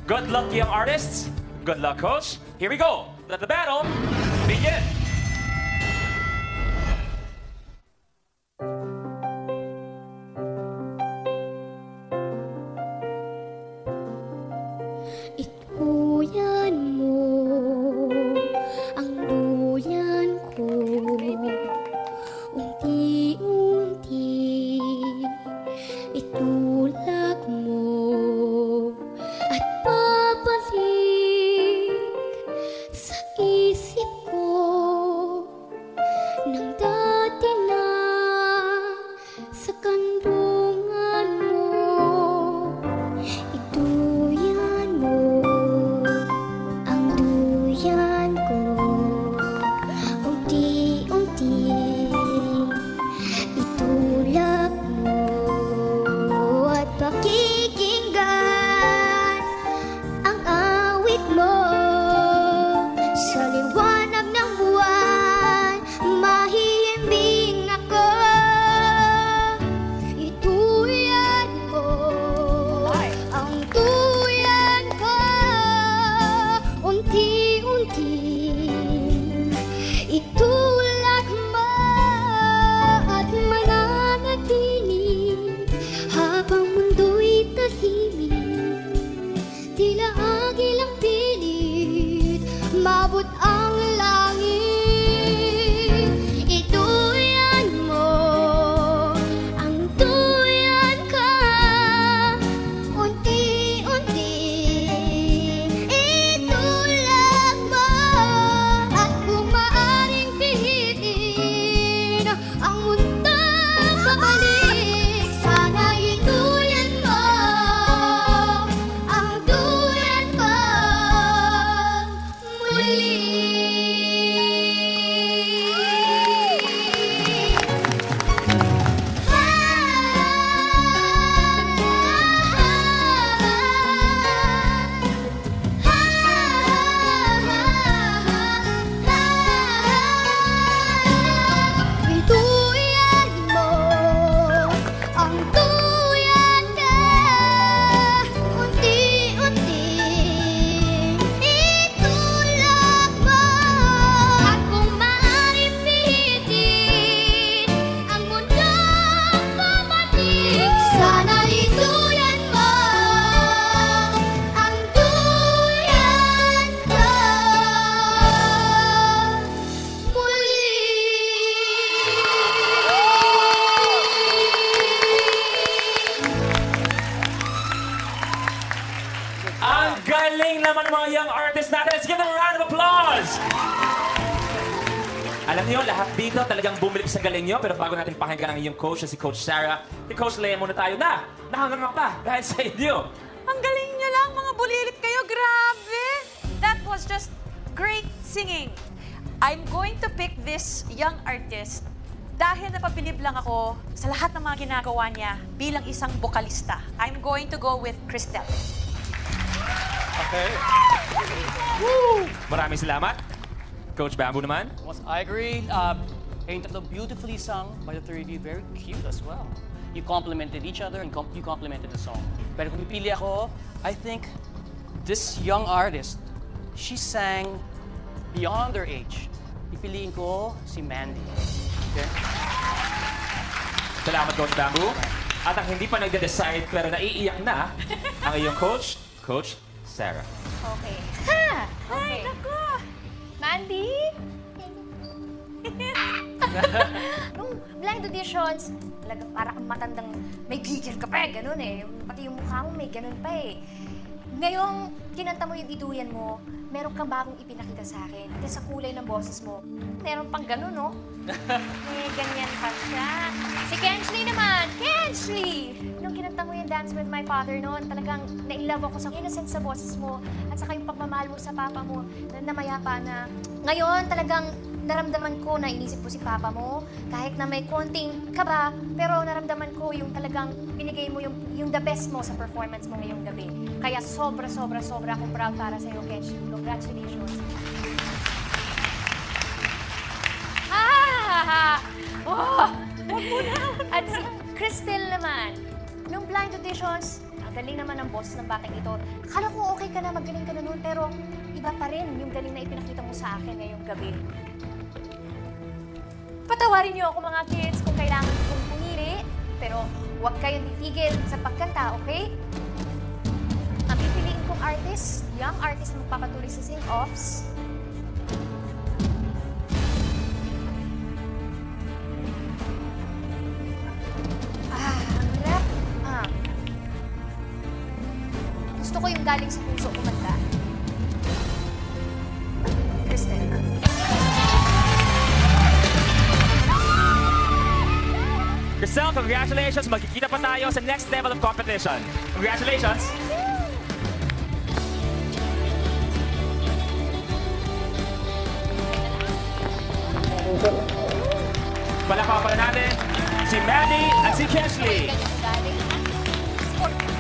Good luck, young artists. Good luck, coach. Here we go. Let the battle begin. Ituyan mo ang duyan ko, unti-unti itulak mo at babalik sa isip ko ng dati na sa kandungan mo. Ituyan mo ang duyan ko, unti-unti itulak mo at pakikinggan ang awit mo sa liwanag ng buwan. Mahihimbing ako, ituyan ko ang tuyan ko, unti-unti itulak mo at mananatili habang mundo'y tahimik. Tila agilang pilit mabot ang langit. Ituyan mo ang tuyan ka, unti-unti itulak mo at kung maaaring pihitin ang mundo pabalik, sana ituyan mo ang tuyan ko muli. Ituyan mo ang tuyan ka, unti-unti itulak mo at kung maaaring pihitin ang mundong pabalik, sana ituyan mo ang tuyan ko muli. Ang galing naman mga young artists natin. Let's give them a round of applause. Alam niyo, lahat dito talagang bumilip sa galing niyo. Pero bago natin pakinggan ang iyong coach, si Coach Sarah, si Coach Lea muna tayo na. Nakanganga pa dahil sa inyo. Ang galing niyo lang, mga bulilit kayo. Grabe! That was just great singing. I'm going to pick this young artist dahil napabilib lang ako sa lahat ng mga ginagawa niya bilang isang bokalista. I'm going to go with Cristel. Okay. Maraming salamat. Coach Bamboo naman. Once I agree, kayong tatlo beautifully sung by the three of you, very cute as well. You complemented each other and you complemented the song. Pero kung pipili ako, I think this young artist, she sang beyond her age. Pipiliin ko si Mandy. Okay? Salamat, Coach Bamboo. At ang hindi pa nagde-decide pero naiiyak na ang iyong coach, Coach Sarah. Okay. Ha! Ay, naku! Mandy? Nung blind auditions, talagang para kang matandang may gigil ka pa eh, ganun eh. Pati yung mukha mo may ganun pa eh. Ngayong kinanta mo yung ituyan mo, meron kang bagong ipinakita sa akin. At sa kulay ng boses mo, meron pang ganun, no? May ganyan pa siya. Si Kensley naman! Kensley! Nung kinanta mo yung Dance With My Father noon, talagang na-inlove ako sa innocence sa boses mo at saka yung pagmamahal mo sa papa mo na mayapa na. Ngayon, talagang naramdaman ko na inisip ko si papa mo, kahit na may konting kaba, pero naramdaman ko yung talagang binigay mo yung the best mo sa performance mo ngayong gabi. Kaya sobra akong proud para sa'yo, Kenshi. Congratulations. Oh! At si Cristel naman, nung blind auditions, galing naman ng boss ng batang ito. Akala ko okay ka na, magaling ka na noon, pero iba pa rin yung galing na ipinakita mo sa akin ngayong gabi. Patawarin niyo ako mga kids kung kailangan kong pumili, pero huwag kayong titigil sa pagkanta, okay? Ang pipiliin kong artist, young artist na magpapatuloy sa sing-offs. Ang rap. Gusto ko yung galing sa puso kumanta. Kristen. Crystal, congratulations! Magkikita pa tayo sa next level of competition. Congratulations! Palakpakan natin si Maddie at si Kesley. Ganyan galing. Sport.